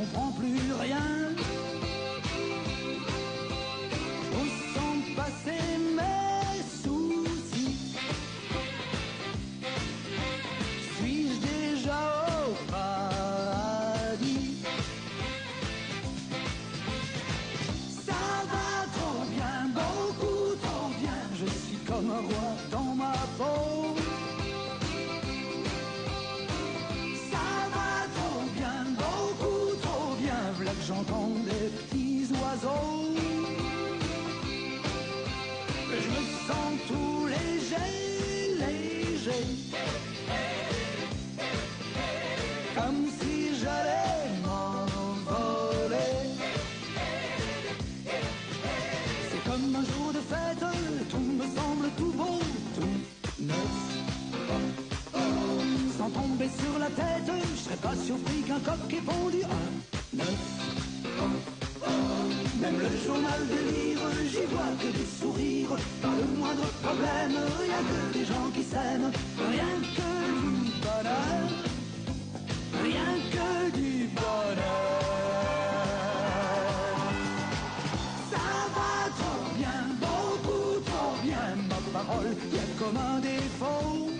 comprends plus rien. Où sont passés mes soucis? Suis-je déjà au paradis? Ça va trop bien, beaucoup trop bien. Je suis comme un roi dans ma peau. Là que j'entends des petits oiseaux, je me sens tout léger, léger, comme si j'allais m'envoler. C'est comme un jour de fête, tout me semble tout beau, tout neuf. Sans tomber sur la tête, je serais pas surpris qu'un coq ait pondu un neuf. Même le journal de lire, j'y vois que des sourires. Pas le moindre problème, rien que des gens qui s'aiment. Rien que du bonheur, rien que du bonheur. Ça va trop bien, beaucoup trop bien. Ma parole, y a comme un défaut.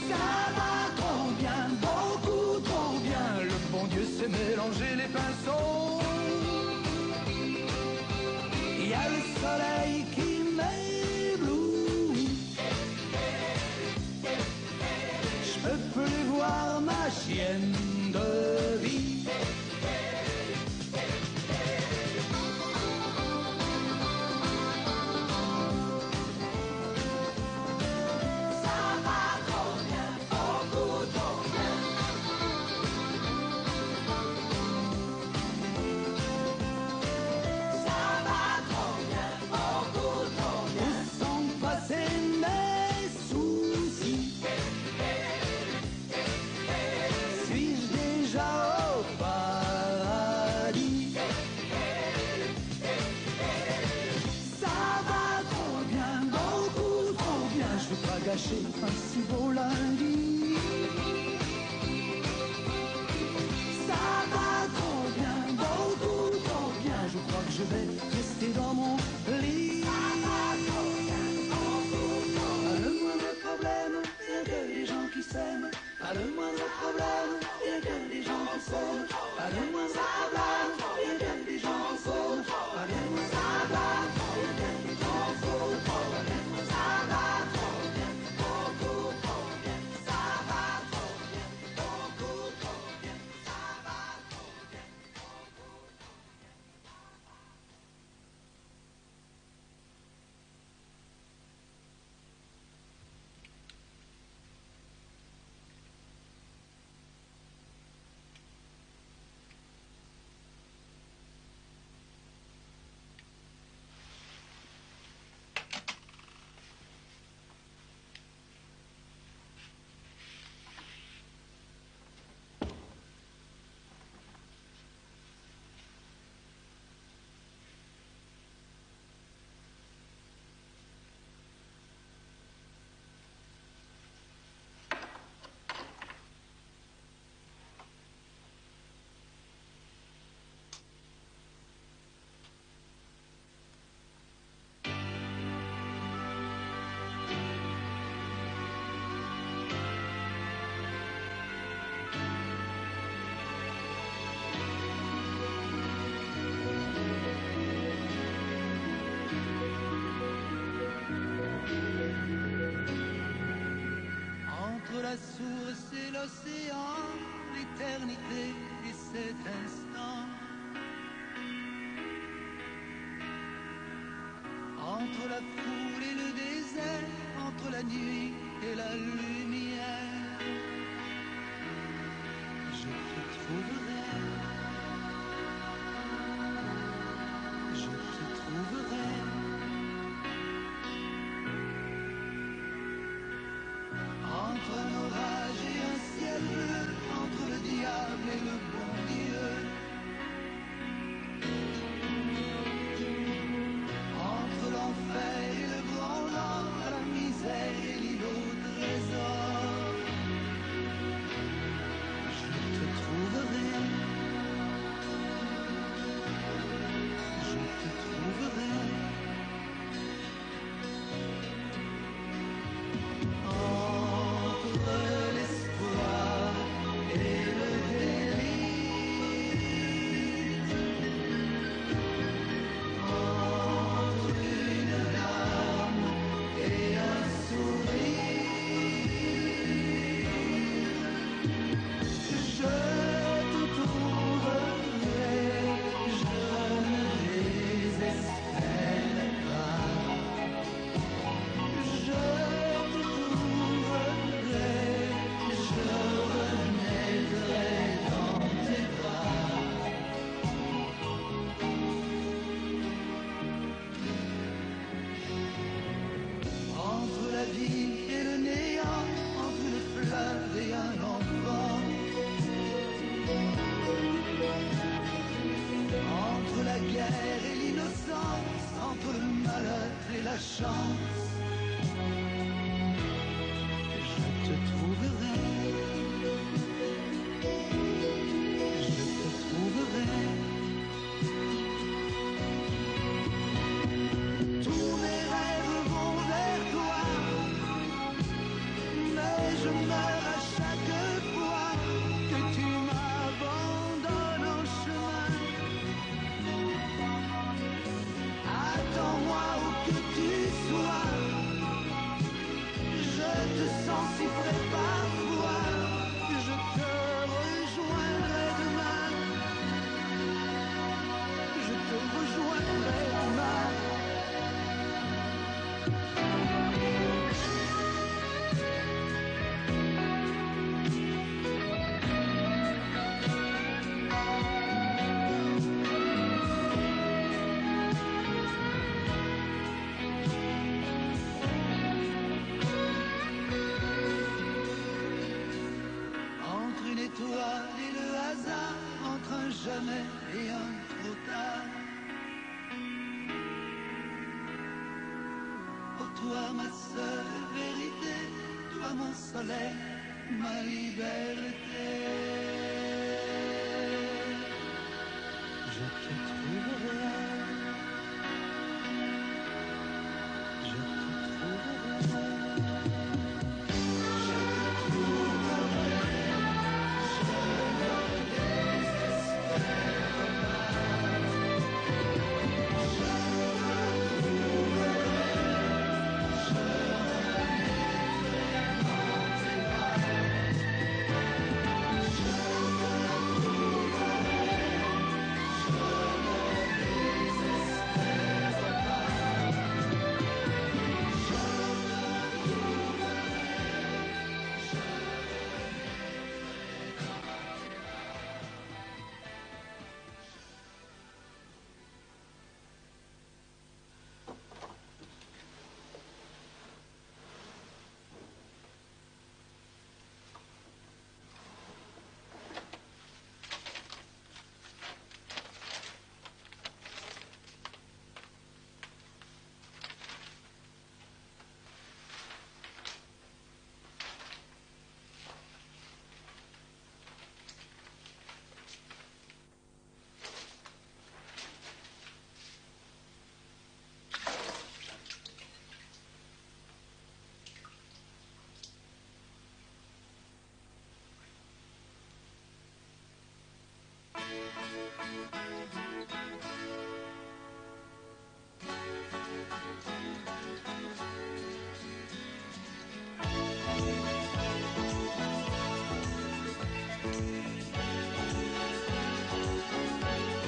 Ça va trop bien, beaucoup trop bien. Le bon Dieu sait mélanger les pinceaux. Il y a le soleil qui m'éblouit. Je peux plus voir ma chienne de vie. Gâcher un si beau lundi. Ça va trop bien, beaucoup trop bien. Je crois que je vais rester dans mon lit. Ça va trop bien, beaucoup trop bien. Pas le moindre problème, rien que les gens qui s'aiment. Pas le moindre problème, rien que les gens qui s'aiment. Pas le moindre problème, rien que les gens qui s'aiment. Pas le moindre problème, rien que les gens qui s'aiment. Ça va trop bien. La source et l'océan, l'éternité et cet instant. Entre la foule et le désert, entre la nuit et la lumière, je te trouverai, je te trouverai. Entre un orage et un ciel bleu, entre le diable et le bon Dieu, entre l'enfer et le grand nord, la misère et l'île au trésor, je chance, je te trouverai, je te trouverai. Tous mes rêves vont vers toi, mais je meurs à chaque fois que tu m'abandonnes en chemin. Attends-moi où que tu sois, je te sens si près parfois, je te rejoindrai demain, je te rejoindrai demain. Entre une étoile et le hasard, entre un jamais et un trop tard. Oh toi ma seule vérité, toi mon soleil, ma liberté. Je te trouverai, je te trouverai.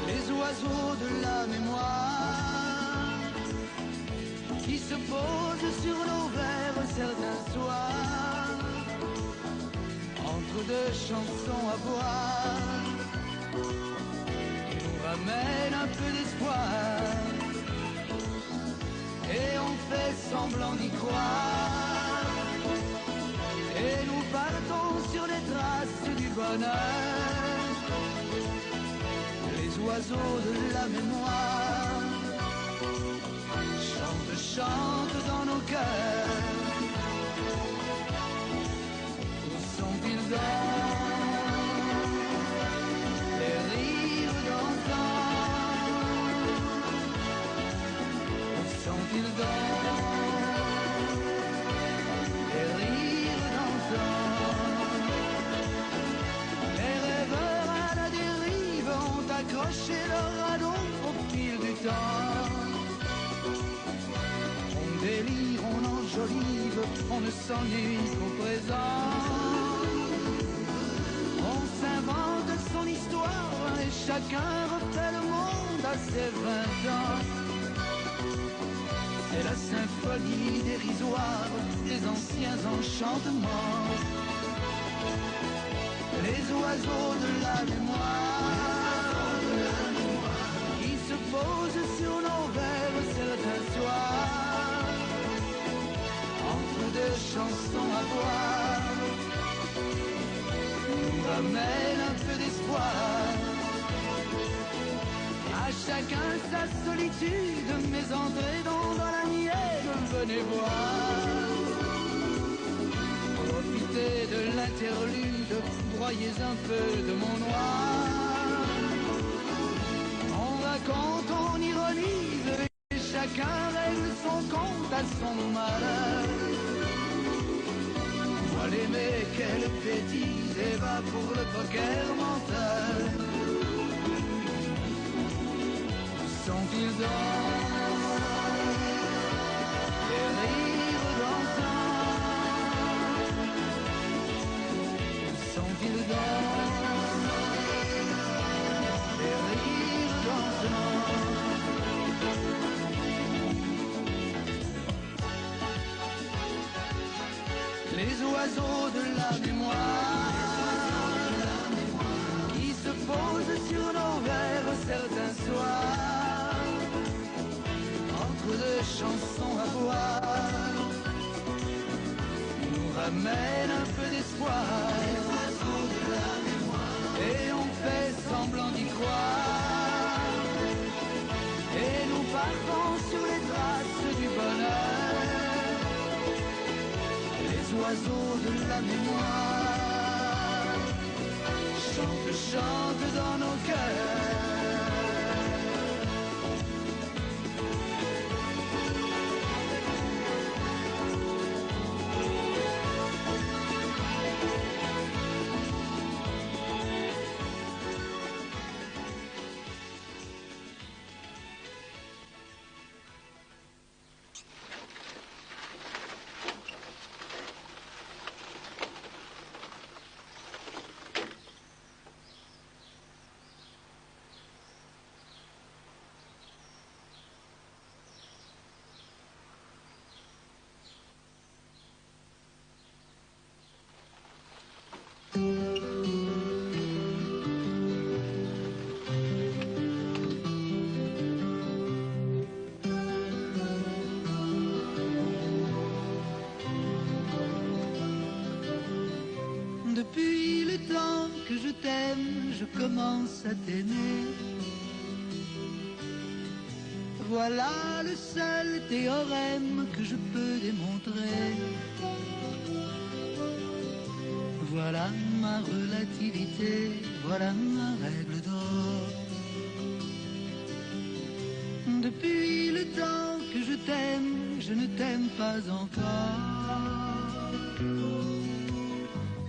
Les oiseaux de la mémoire qui se posent sur nos verres certains soirs, entre deux chansons à boire, nous ramènent un peu d'espoir et on fait semblant d'y croire et nous partons sur les traces du bonheur. Les oiseaux de la mémoire chantent, chantent dans nos cœurs. Où sont-ils donc, les rires d'antan? Où sont-ils donc, les rires d'antan? Les rêveurs à la dérive ont accroché leur radeau au fil du temps. On délire, on enjolive, on ne s'ennuie qu'au présent. On s'invente son histoire et chacun refait le monde à ses 20 ans. C'est la symphonie dérisoire des anciens enchantements. Les oiseaux de la mémoire qui se posent sur nos verres certains soirs, entre deux chansons à boire, nous ramènent un peu d'espoir. À chacun sa solitude, mais entrez donc dans la mienne, venez voir. Profitez de l'interlude, broyez un peu de mon noir. On raconte, on ironise, et chacun règle son compte à son malheur. Moi l'aimer qu'elle bêtise et va pour le poker mental. Sans qu'il danse, les rires dansants. Sans qu'il danse, les rires dansants. Les oiseaux de la mémoire qui se posent sur nos verres certains soirs, entre deux chansons à boire, nous ramènent un peu d'espoir. Les oiseaux de la mémoire, et on fait semblant d'y croire, et nous partons sur les traces du bonheur. Les oiseaux de la mémoire chantent, chantent dans nos cœurs. Depuis le temps que je t'aime, je commence à t'aimer. Voilà le seul théorème que je peux démontrer. Voilà ma relativité, voilà ma règle d'or. Depuis le temps que je t'aime, je ne t'aime pas encore.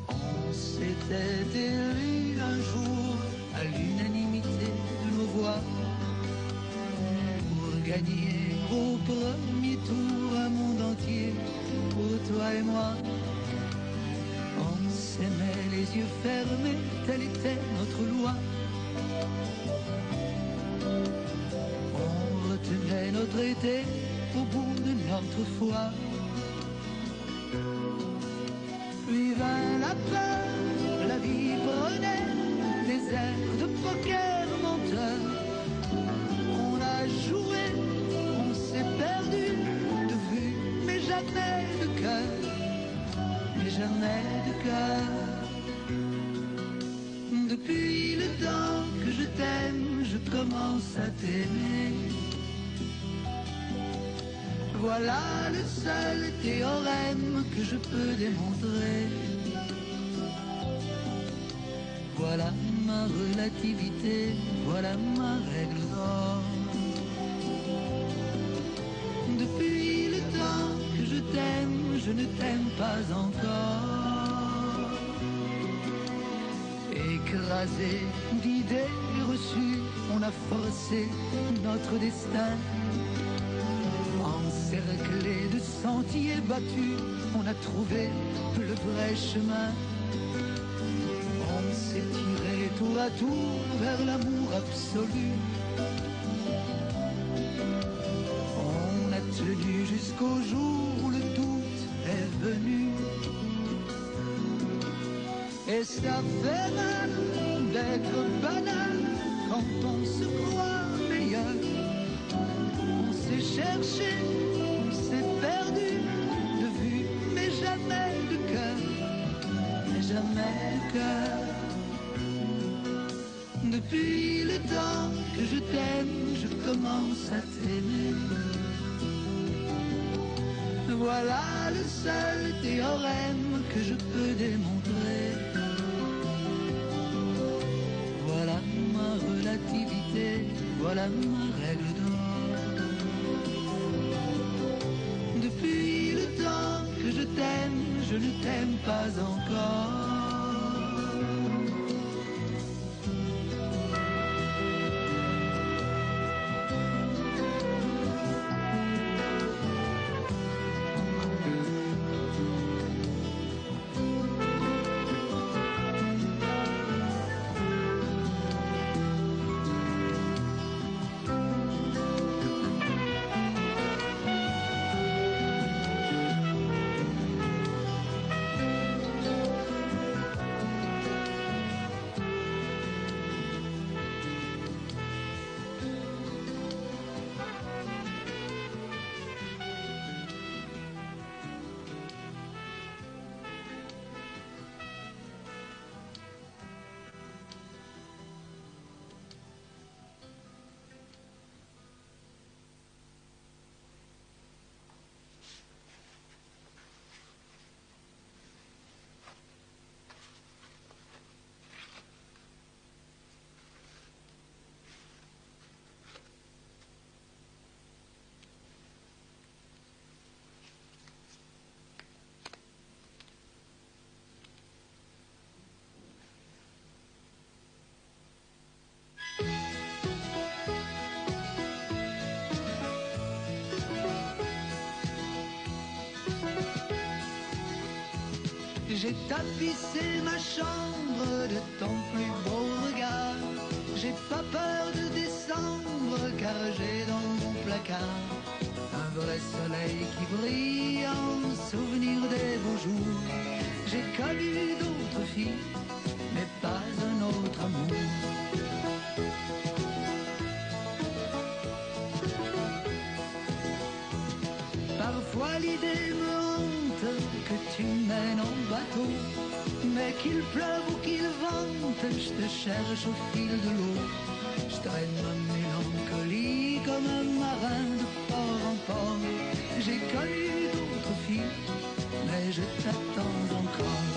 On s'était élu un jour à l'unanimité de nos voix pour gagner au premier tour un monde entier pour toi et moi. On s'aimait les yeux fermés, telle était notre loi. On retenait notre été au bout de notre foi. Puis vint la peur, la vie prenait des airs de poker menteur. On a joué, on s'est perdu de vue, mais jamais de cœur, mais jamais de cœur. Depuis le temps que je t'aime, je commence à t'aimer. Voilà le seul théorème que je peux démontrer. Voilà ma relativité, voilà ma règle d'or. Depuis le temps que je t'aime, je ne t'aime pas encore. Écrasé d'idées reçues, on a forcé notre destin. Encerclé de sentiers battus, on a trouvé le vrai chemin. On s'est tiré tour à tour vers l'amour absolu. On a tenu jusqu'au jour où le doute est venu. Et ça fait mal d'être banal quand on se croit meilleur. On s'est cherché, on s'est perdu de vue, mais jamais de cœur, mais jamais de cœur. Depuis le temps que je t'aime, je commence à t'aimer. Voilà le seul théorème que je peux démontrer. Voilà ma relativité, voilà ma règle d'or. Depuis le temps que je t'aime, je ne t'aime pas encore. J'ai tapissé ma chambre de ton plus beau regard. J'ai pas peur de descendre car j'ai dans mon placard un vrai soleil qui brille en souvenir des beaux jours. J'ai connu d'autres filles, mais pas un autre amour. Parfois l'idée me hante que tu mènes en bateau, mais qu'il pleuve ou qu'il vente, je te cherche au fil de l'eau. Je traîne ma mélancolie comme un marin de port en port. J'ai connu d'autres filles, mais je t'attends encore.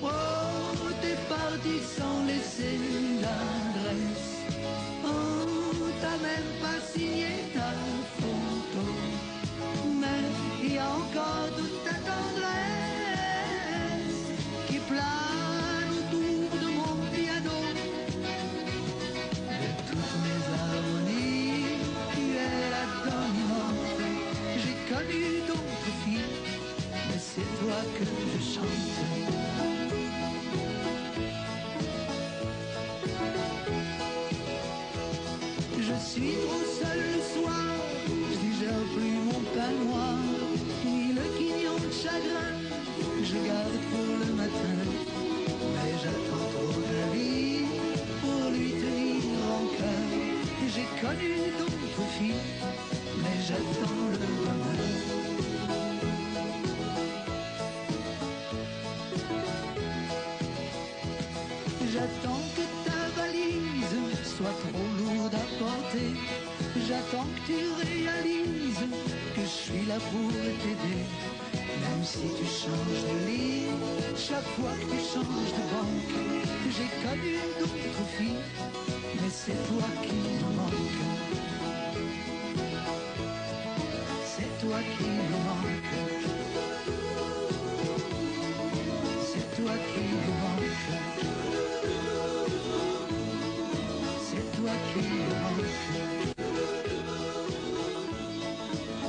Oh, t'es parti sans laisser d'adresse. Oh, t'as même pas signé ta photo. Mais il y a encore toute ta tendresse qui plane autour de mon piano. De toutes mes harmonies, tu es la dominante. J'ai connu d'autres filles, mais c'est toi que je chante. Je suis trop seul le soir, je digère plus mon pain noir, ni le quignon de chagrin, je garde pour le matin. Mais j'attends trop de la vie pour lui tenir en cœur. J'ai connu d'autres filles, mais j'attends le bonheur. J'attends que ta valise soit trop lourde à porter. J'attends que tu réalises que je suis là pour t'aider. Même si tu changes de ligne, chaque fois que tu changes de banque. J'ai connu d'autres filles, mais c'est toi qui me manque. C'est toi qui me manque. C'est toi qui me manque. C'est toi qui me manque.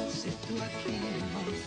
C'est toi qui me manque.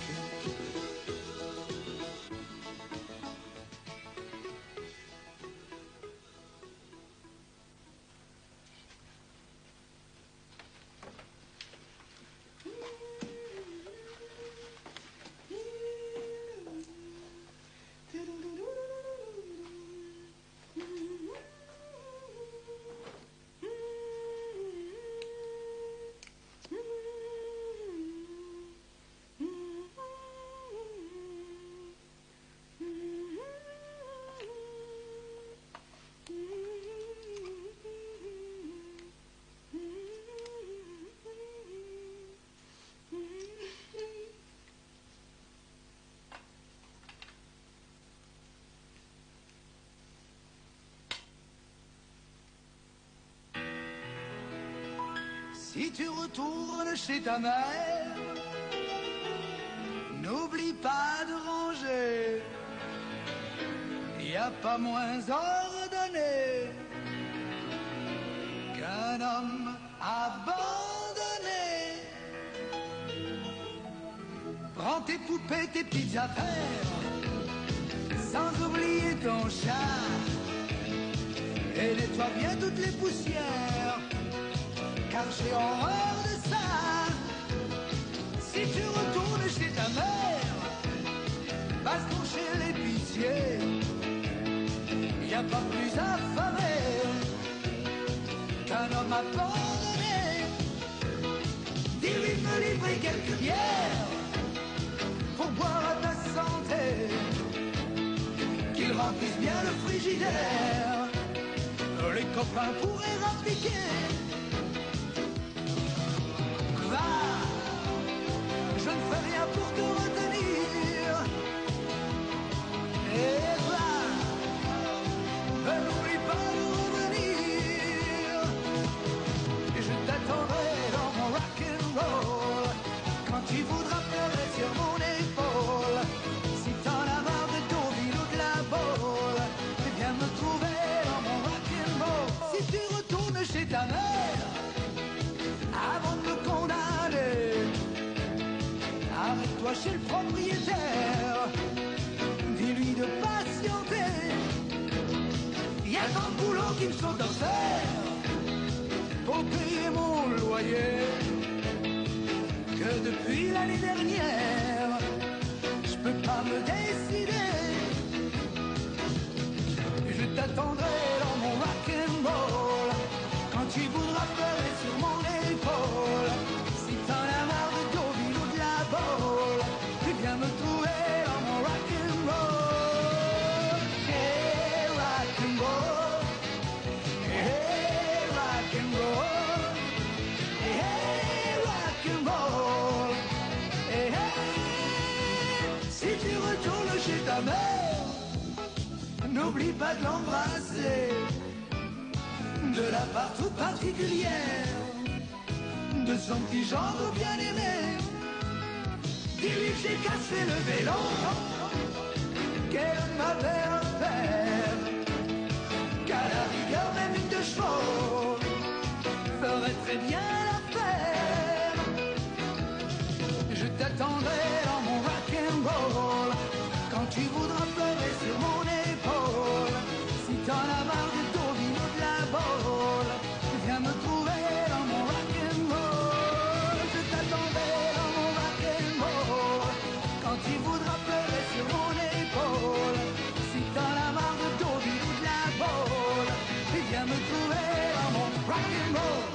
Si tu retournes chez ta mère, n'oublie pas de ranger. Y a pas moins ordonné qu'un homme abandonné. Prends tes poupées, tes petites affaires, sans oublier ton chat, et nettoie bien toutes les poussières, car j'ai horreur de ça. Si tu retournes chez ta mère, passe-toi chez l'épicier. Y a pas plus affamé qu'un homme abandonné. Dis-lui de me livrer quelques bières pour boire à ta santé, qu'il remplisse bien le frigidaire. Les copains pourraient rappliquer. Va, je ne fais rien pour te retenir. Et va, mais n'oublie pas de revenir. Et je t'attendrai dans mon rock'n'roll quand tu voudras pleurer sur mon épaule. Si t'en as marre de Deauville ou de la Baule, viens me trouver dans mon rock'n'roll. Si tu retournes chez ta mère avant de me condamner, arrête-toi chez le propriétaire, dis-lui de patienter. Y a tant de boulot qui me sont offerts pour payer mon loyer, que depuis l'année dernière, je peux pas me décider. Je t'attendrai dans mon rock'n'roll quand tu voudras pleurer sur mon épaule. Si t'en as marre de Deauville ou de la Baule, viens me trouver dans mon rock'n'roll. Hey, rock'n'roll. Hey, rock'n'roll. Hey, rock'n'roll. Hey, hey. Si tu retournes chez ta mère, n'oublie pas de l'embrasser de la part toute particulière de son petit gendre bien aimé. Dis-lui que j'ai cassé le vélo qu'elle m'avait offert, qu'à la rigueur même une de chevaux ferait très bien l'affaire. Je t'attendrai dans mon rock'n'roll quand tu voudras pleurer sur mon épaule. Si t'en as marre de Deauville ou de la Baule, viens me trouver dans mon rock'n'roll. Je t'attendrai dans mon rock'n'roll quand tu voudras pleurer sur mon épaule. Si t'en as marre de Deauville ou de la Baule, viens me trouver dans mon rock'n'roll.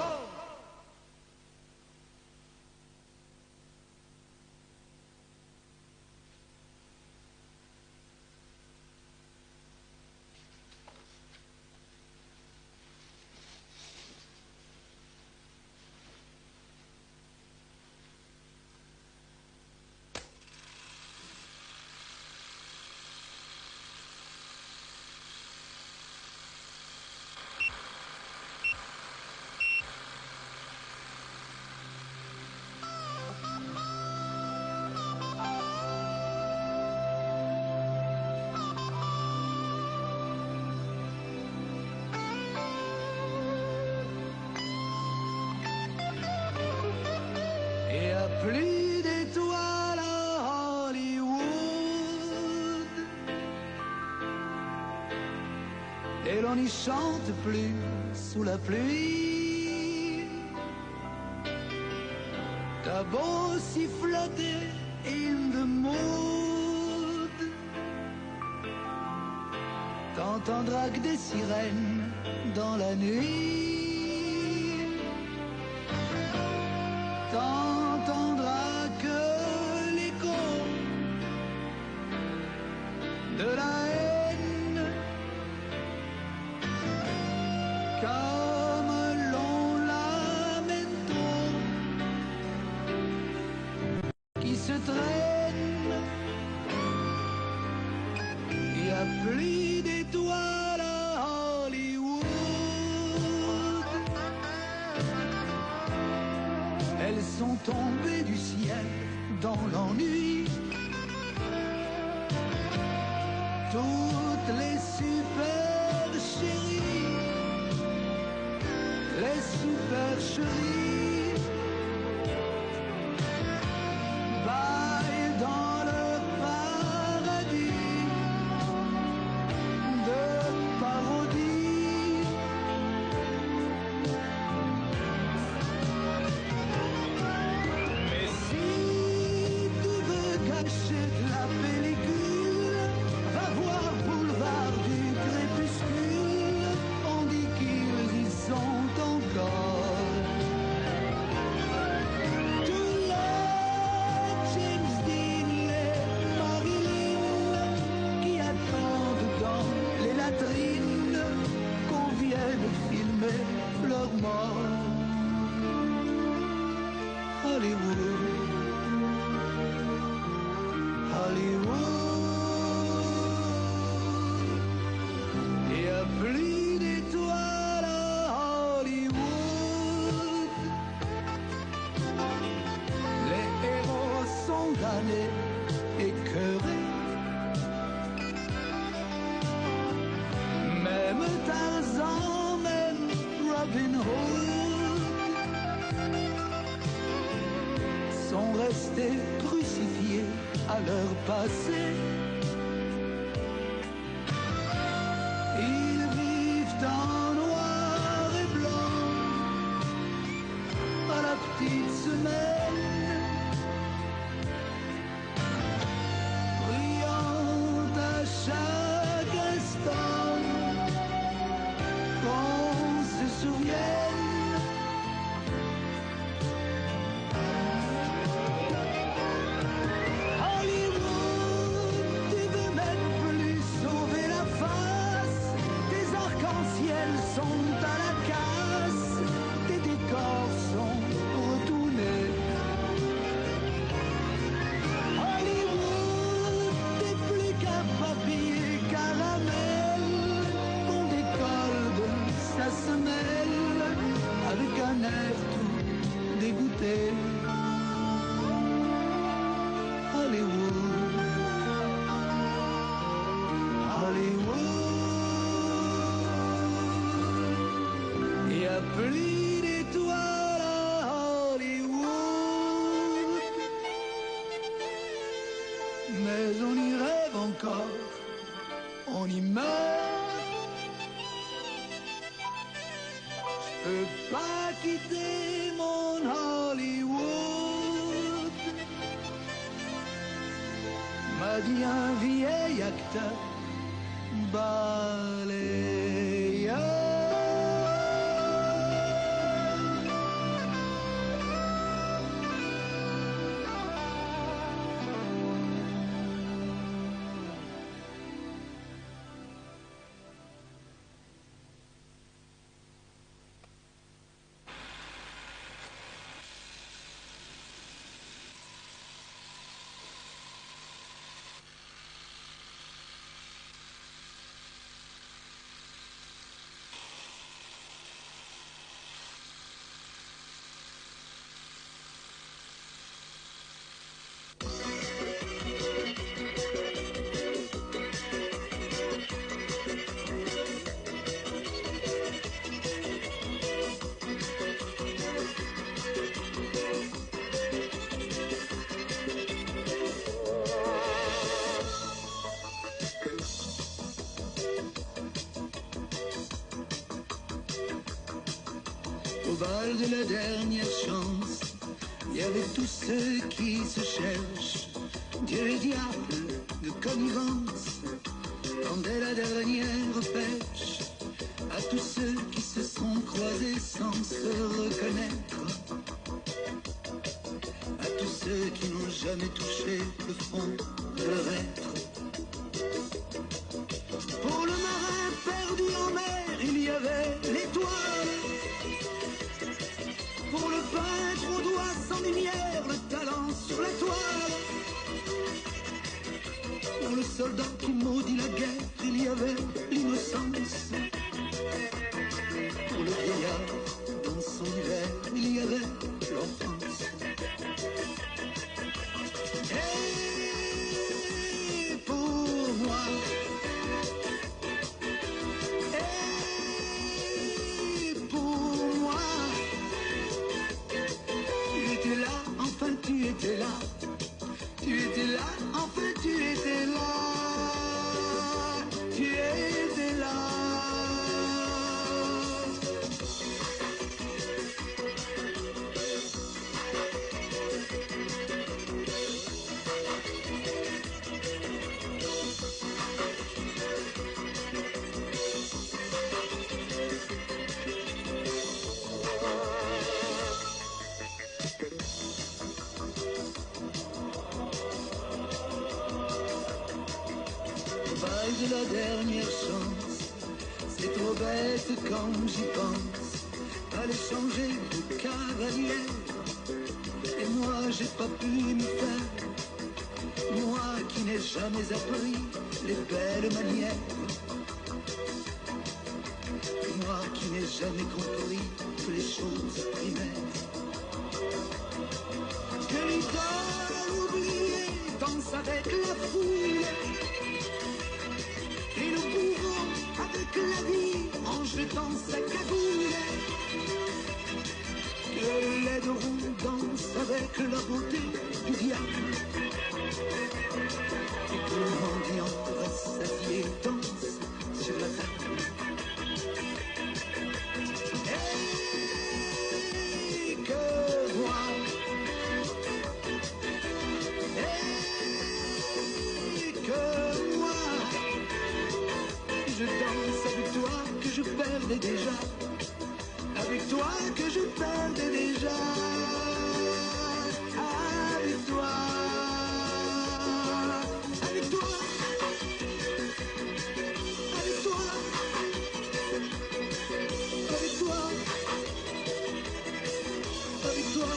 Plus d'étoiles à Hollywood, et l'on n'y chante plus sous la pluie. T'as beau siffloter in the mood, t'entendras que des sirènes dans la nuit. T'entendras que l'écho de la haine, comme l'on lamento qui se traîne. Il n'y a plus d'étoiles à Hollywood. dans l'ennui. Toutes les super chéries, les supercheries baillent dans le paradis de parodie. Mais si tu veux cacher de la pellicule, va voir Boulevard du Crépuscule, on dit qu'ils y sont encore. Tous les James Dean, les Marilyn, qui attendent dans les latrines qu'on vienne filmer leur mort. Hollywood, Hollywood, il n'y a plus d'étoiles à Hollywood. Les héros sont damnés, écœurés. Même Tarzan, même Robin Hood sont restés crucifiés à leur passé. Ils vivent en noir et blanc à la petite semaine, priant à chaque instant qu'on se souvienne. Hollywood, tu veux même plus sauver la face. Tes arcs-en-ciel sont à la casse, tes décors sont retournés. Hollywood, t'es plus qu'un papier caramel qu'on décolle de sa semelle avec un air tout dégoûté. Hollywood, Hollywood, il n'y a plus d'étoiles à Hollywood, mais on y rêve encore, on y meurt. Je peux pas quitter mon Hollywood, m'a dit un vieil acteur balayeur. Au bal de la dernière chance, il y avait tous ceux qui se cherchent. Dieu et diable de connivence tendaient la dernière pêche à tous ceux qui se sont croisés sans se reconnaître, à tous ceux qui n'ont jamais touché le fond de leur être. Pour le marin perdu en mer, il y avait l'étoile. Pour le peintre aux doigts sans lumière, le talent sur la toile. Pour le soldat qui maudit la guerre, il y avait l'innocence. Pour le vieillard, dans son hiver, il y avait l'enfance. faille de la dernière chance. C'est trop bête quand j'y pense. Fallait changer de cavalière. Et moi j'ai pas pu m'y faire. Moi qui n'ai jamais appris les belles manières. Moi qui n'ai jamais compris que les choses primaires. Que l'idole oubliée danse avec la foule. Et le bourreau avec la vie en jetant sa cagoule. Que l'aide roue danse avec la beauté du diable. Et que le mendiant rassasié danse sur la table. Et que moi, et que moi, je danse avec toi que je perdais déjà. Avec toi que je perdais déjà. Avec toi. Avec toi. Avec toi. Avec toi. Avec toi.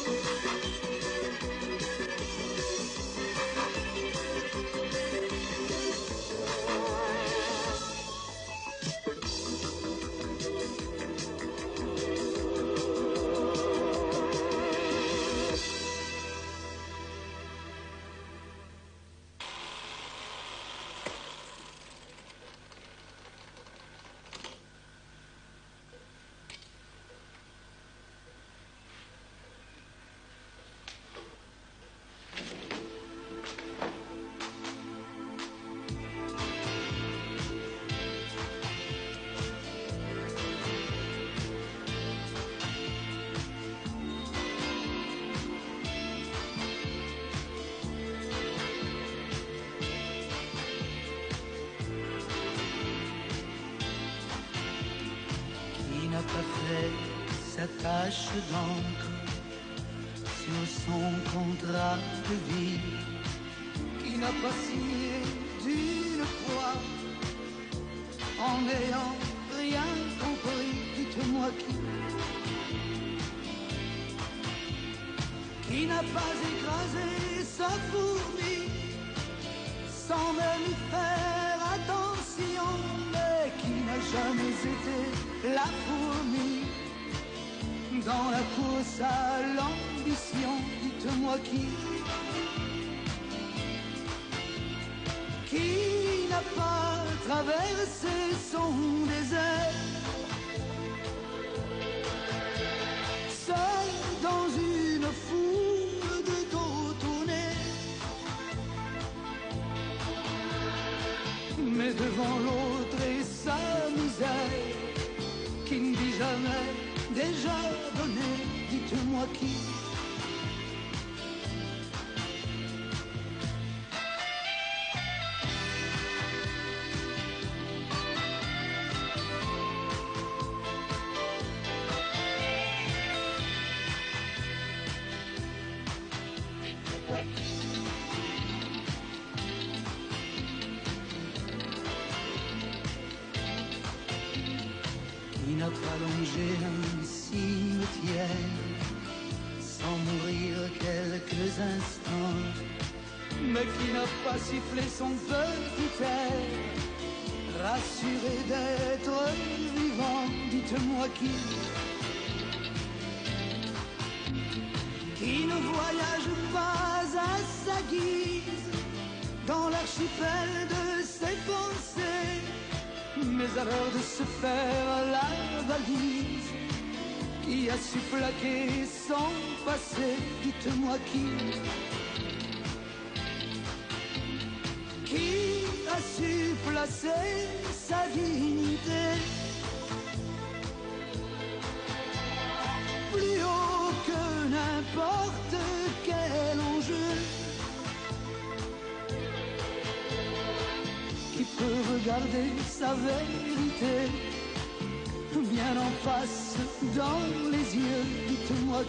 Sa tache d'encre sur son contrat de vie, qui n'a pas signé d'une croix en n'ayant rien compris. Dites-moi qui n'a pas écrasé sa fourmi sans même y faire attention, mais qui n'a jamais été la fourmi dans la course à l'ambition. Dites-moi qui n'a pas traversé son désert seul dans une foule de dos tournés, mais devant l'autre et sa misère, qui ne dit jamais déjà donné. Dites-moi qui n'a pas longé un cimetière sans mourir quelques instants, mais qui n'a pas sifflé son petit air, rassuré d'être vivant. Dites-moi qui ne voyage pas à sa guise dans l'archipel de ses pensées, mais à l'heure de se faire la valise, qui a su plaquer son passé. Dites-moi qui a su placer sa dignité plus haut que n'importe quel enjeu, qui peut regarder sa vérité bien en face dans les yeux. Dites-moi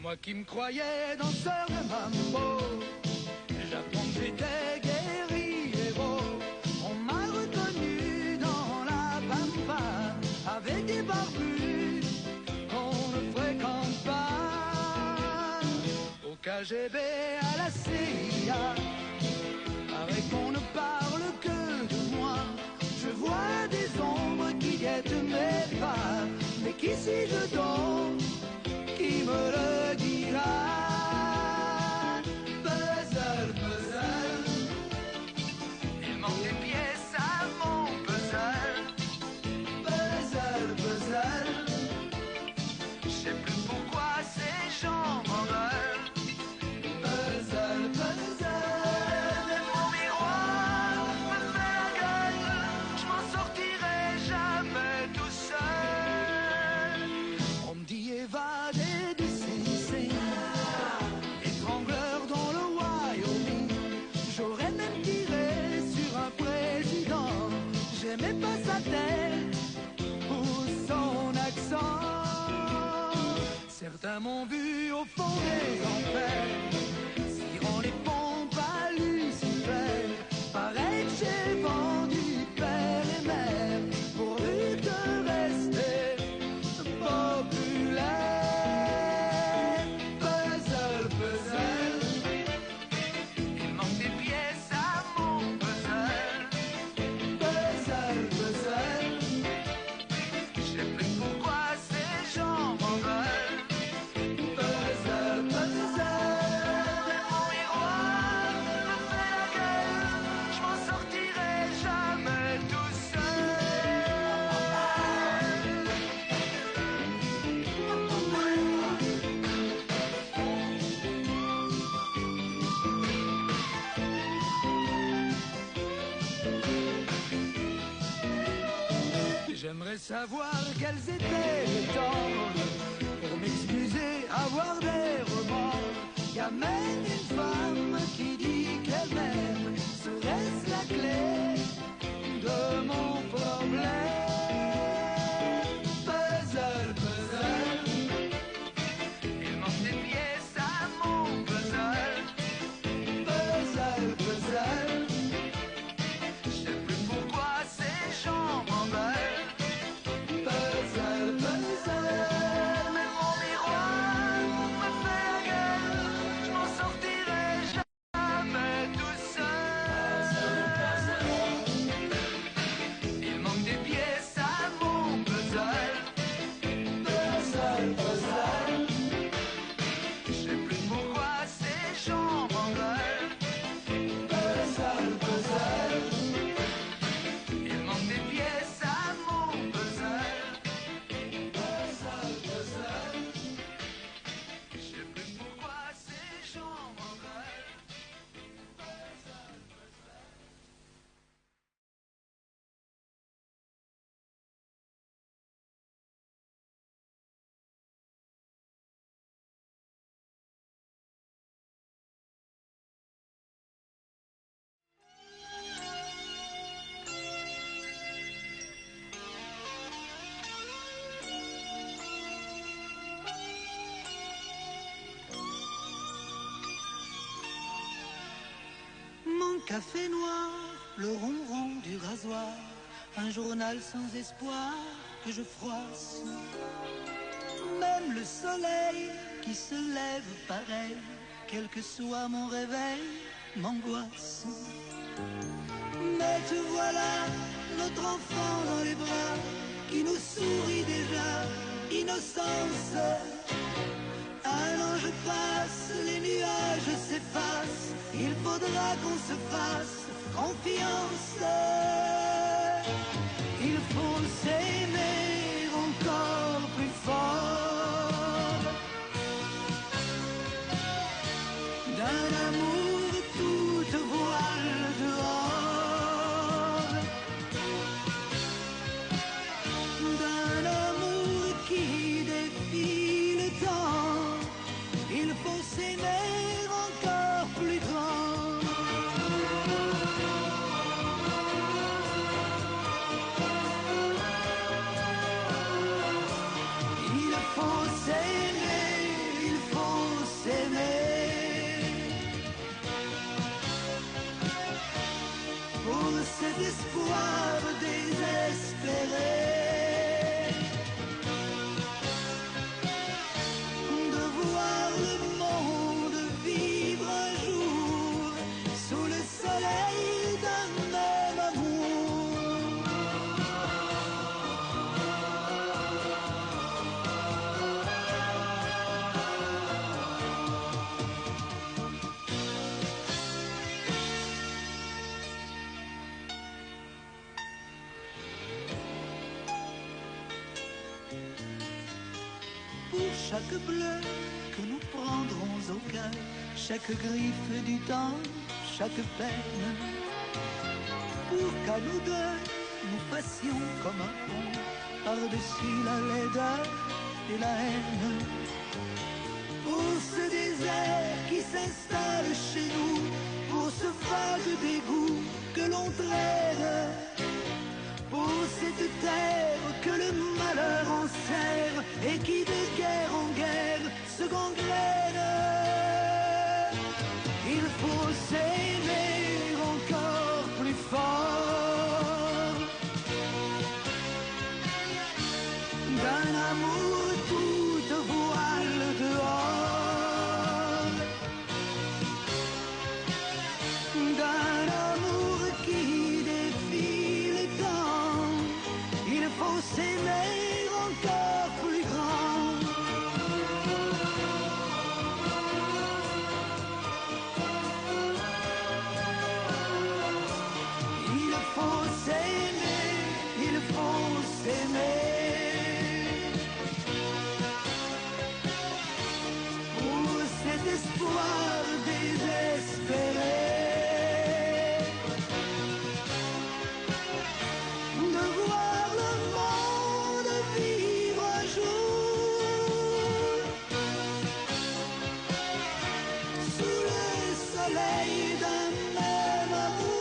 Moi qui me croyais danseur de mambo, j'apprends que j'étais guerriero. On m'a reconnu dans la pampa avec des barbus qu'on ne fréquente pas. Au KGB, à la CIA, paraît qu'on ne parle que de moi. Je vois des ombres qui guettent mes pas. Mais qui suis-je donc? Qui me le dira? Puzzle, puzzle, il manque des pièces à mon puzzle. Puzzle, puzzle, je sais plus pourquoi ces gens m'en veulent. Puzzle, puzzle, même mon miroir me fait la gueule. Je m'en sortirai jamais tout seul. On me dit évadé du Sing étrangleur dans le Wyoming. J'aurais même tiré sur un président. J'aimais pas sa tête ou son accent. Certains m'ont vu au fond des enfers, cirant les pompes à Lucifer. Pareil que j'ai vendu père et mère pourvu de rester populaire. Puzzle, puzzle, il manque des pièces à mon puzzle. Puzzle, puzzle, je sais plus pourquoi ces gens m'en veulent. Puzzle, puzzle, même mon miroir me fait la gueule. Je m'en sortirai jamais tout seul. J'aimerais savoir quels étaient les temps pour m'excuser, avoir des remords. Y a même une femme qui dit qu'elle m'aime. Serait-ce la clé de mon problème? Puzzle, puzzle, il manque des pièces à mon puzzle. Puzzle, puzzle, je sais plus pourquoi ces gens m'en veulent. Puzzle, puzzle, même mon miroir me fait la gueule. Je m'en sortirai jamais tout seul. Il manque des pièces à mon puzzle. Puzzle, puzzle, je sais plus pourquoi ces gens m'en veulent. Puzzle, puzzle, il manque des pièces à mon puzzle. Puzzle, puzzle, je sais plus pourquoi ces gens m'en veulent. Mon café noir, le ronron du rasoir, un journal sans espoir que je froisse. Même le soleil qui se lève pareil, quel que soit mon réveil, m'angoisse. Mais te voilà, notre enfant dans les bras, qui nous sourit déjà, innocence. Un ange passe, les nuages s'effacent, il faudra qu'on se fasse confiance. Il faut s'aimer encore plus fort, d'un amour toute voile dehors, d'un amour qui défie le temps. Il faut s'aimer encore plus grand. chaque bleu que nous prendrons au cœur, chaque griffe du temps, chaque peine, pour qu'à nous deux, nous fassions comme un pont, par-dessus la laideur et la haine. Pour ce désert qui s'installe chez nous, pour ce vague dégoût que l'on traîne, pour cette terre que le malheur enserre et qui de guerre en guerre se gangrène. Il faut s'aimer encore plus fort, d'un amour toute voile dehors, d'un amour qui défie le temps. Il faut s'aimer encore plus grand. Il faut s'aimer, il faut s'aimer. Pour cet espoir désespéré de voir le monde vivre un jour sous le soleil d'un même amour.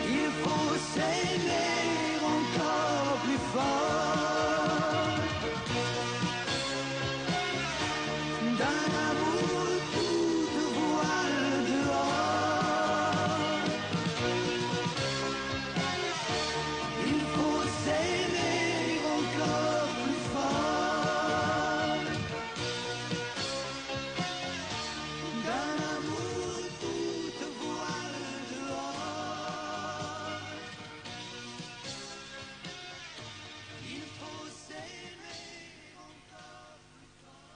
Il faut s'aimer encore plus fort, d'un amour toute voile dehors. Il faut s'aimer encore plus fort, d'un amour toute voile dehors. Il faut s'aimer encore plus fort.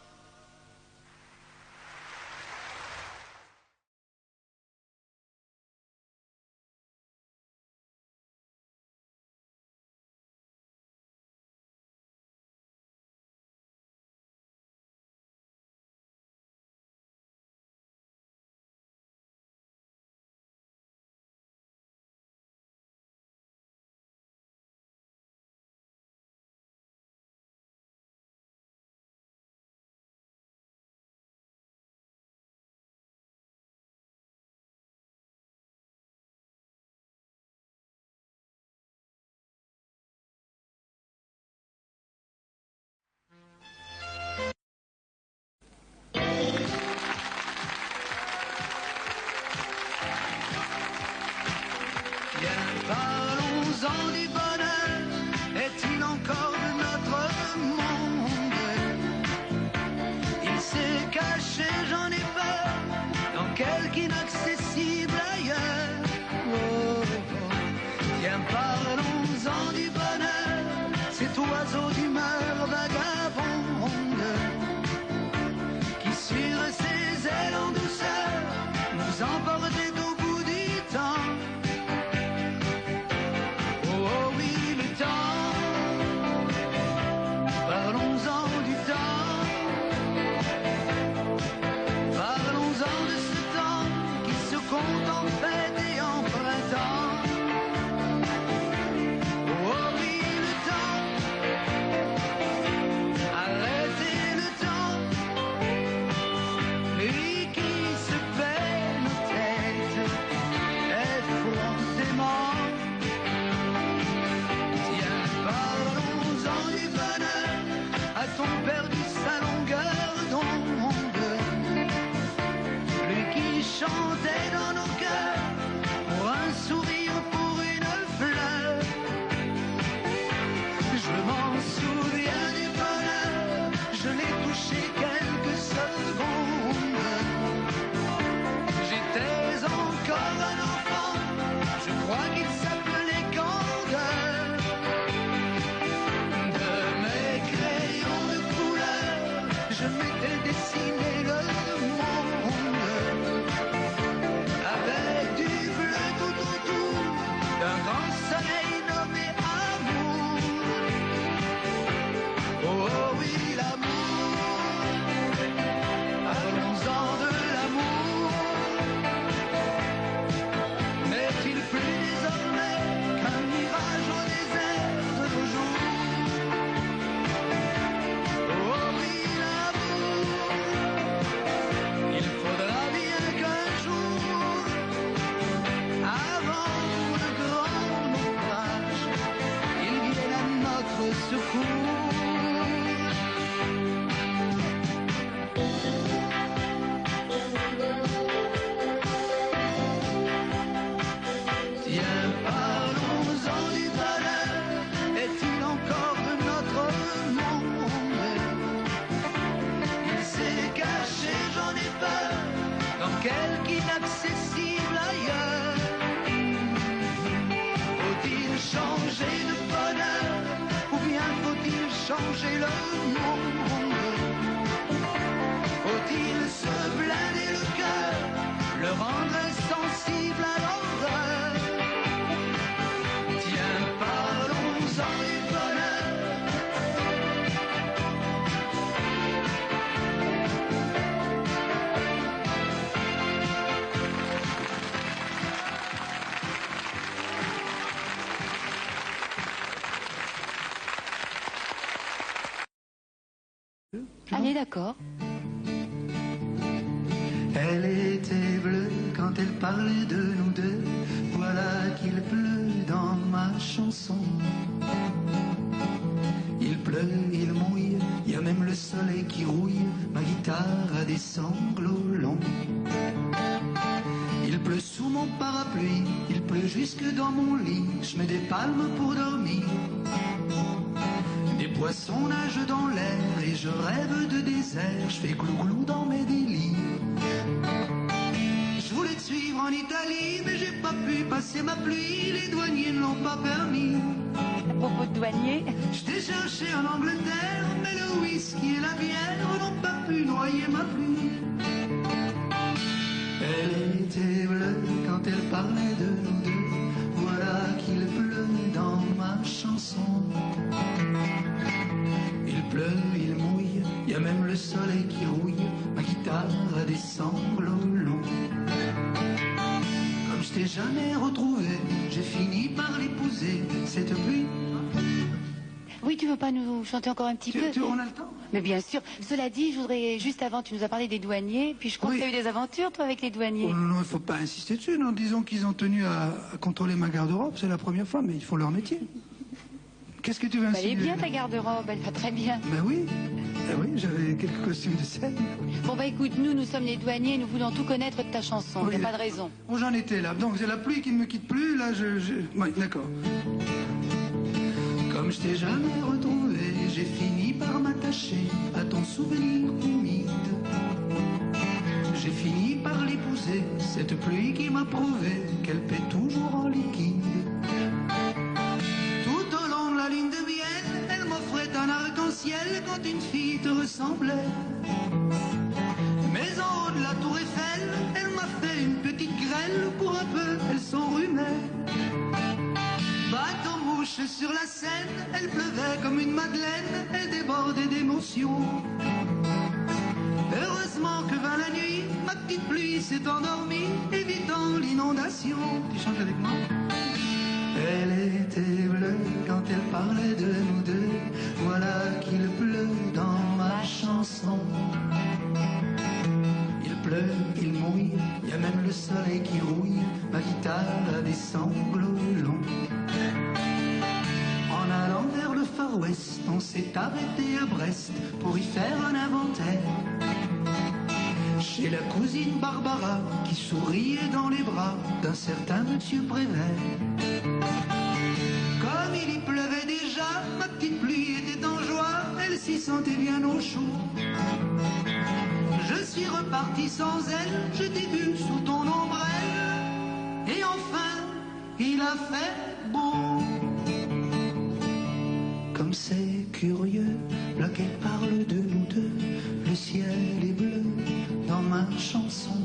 Bien, parlons-en du bonheur. Est-il encore de notre monde? Il s'est caché, j'en ai peur, dans quelque inaccessible ailleurs. Oh, oh. Bien, parlons-en du bonheur, cet oiseau d'humeur vagabonde qui sur ses ailes en douceur nous emportait au bout du temps. Oh, oh oui, le temps, parlons-en du temps, parlons-en de ce temps qui se compte en fête et en printemps. Oh, oh oui, le temps, à changer le monde. Faut-il se blinder le cœur, le rendre sensible à l'horreur? Tiens, parlons-en du bonheur. Allez, d'accord. Elle était bleue quand elle parlait de nous deux. Voilà qu'il pleut dans ma chanson. Il pleut, il mouille, il y a même le soleil qui rouille. Ma guitare a des sanglots longs. Il pleut sous mon parapluie, il pleut jusque dans mon lit. Je mets des palmes pour dormir. Des poissons nagent dans l'air et je rêve de désert. Je fais glou-glou dans mes délires. Je voulais te suivre en Italie, mais j'ai pas pu passer ma pluie. Les douaniers ne l'ont pas permis. À propos de douanier, Je t'ai cherché en Angleterre, mais le whisky et la bière n'ont pas pu noyer ma pluie. Elle était bleue quand elle parlait de nous deux. Voilà qu'il pleut dans ma chanson. Il pleut, il mouille, il y a même le soleil qui rouille. Ma guitare a des sanglots longs. Comme je t'ai jamais retrouvé, j'ai fini par l'épouser. Cette pluie. oui, tu veux pas nous chanter encore un petit peu? On a le temps? Mais bien sûr. Cela dit, je voudrais, juste avant, tu nous as parlé des douaniers, puis je crois Oui. que tu as eu des aventures, toi, avec les douaniers. Oh non, il ne faut pas insister dessus. Non. Disons qu'ils ont tenu à contrôler ma garde-robe. C'est la première fois, mais ils font leur métier. Qu'est-ce que tu veux Bah, elle est insinuer? bien, ta garde-robe, elle va très bien. Ben oui. Ben oui, j'avais quelques costumes de scène. Bon, bah écoute, nous sommes les douaniers, nous voulons tout connaître de ta chanson, il Oui. n'y a pas de raison. Bon, j'en étais là. Donc, c'est la pluie qui ne me quitte plus. Là, Oui, d'accord. Comme je t'ai jamais retrouvé, j'ai fini par m'attacher à ton souvenir humide. J'ai fini par l'épouser, cette pluie qui m'a prouvé qu'elle paie toujours en liquide. Tout au long de la ligne de Vienne, elle m'offrait un arc-en-ciel quand une fille te ressemblait. Mais en haut de la tour Eiffel, elle m'a fait une petite grêle, pour un peu elle s'enrhumait. Bateau mouche sur la Seine, elle pleuvait comme une madeleine, elle débordait d'émotion. Heureusement que vint la nuit, ma petite pluie s'est endormie, évitant l'inondation. Tu chantes avec moi? Elle était bleue quand elle parlait de nous deux. Voilà qu'il pleut dans ma chanson. Il pleut, il mouille, il y a même le soleil qui rouille. Ma guitare a des sanglots longs. En allant vers le Far West, on s'est arrêté à Brest pour y faire un inventaire. Chez la cousine Barbara qui souriait dans les bras d'un certain monsieur Prévert. Comme il y pleuvait déjà, ma petite pluie était en joie, elle s'y sentait bien au chaud. Je suis reparti sans elle, je t'ai vu sous ton ombrelle, et enfin, il a fait beau. Comme c'est curieux, là qu'elle parle de nous deux, le ciel est bleu dans ma chanson.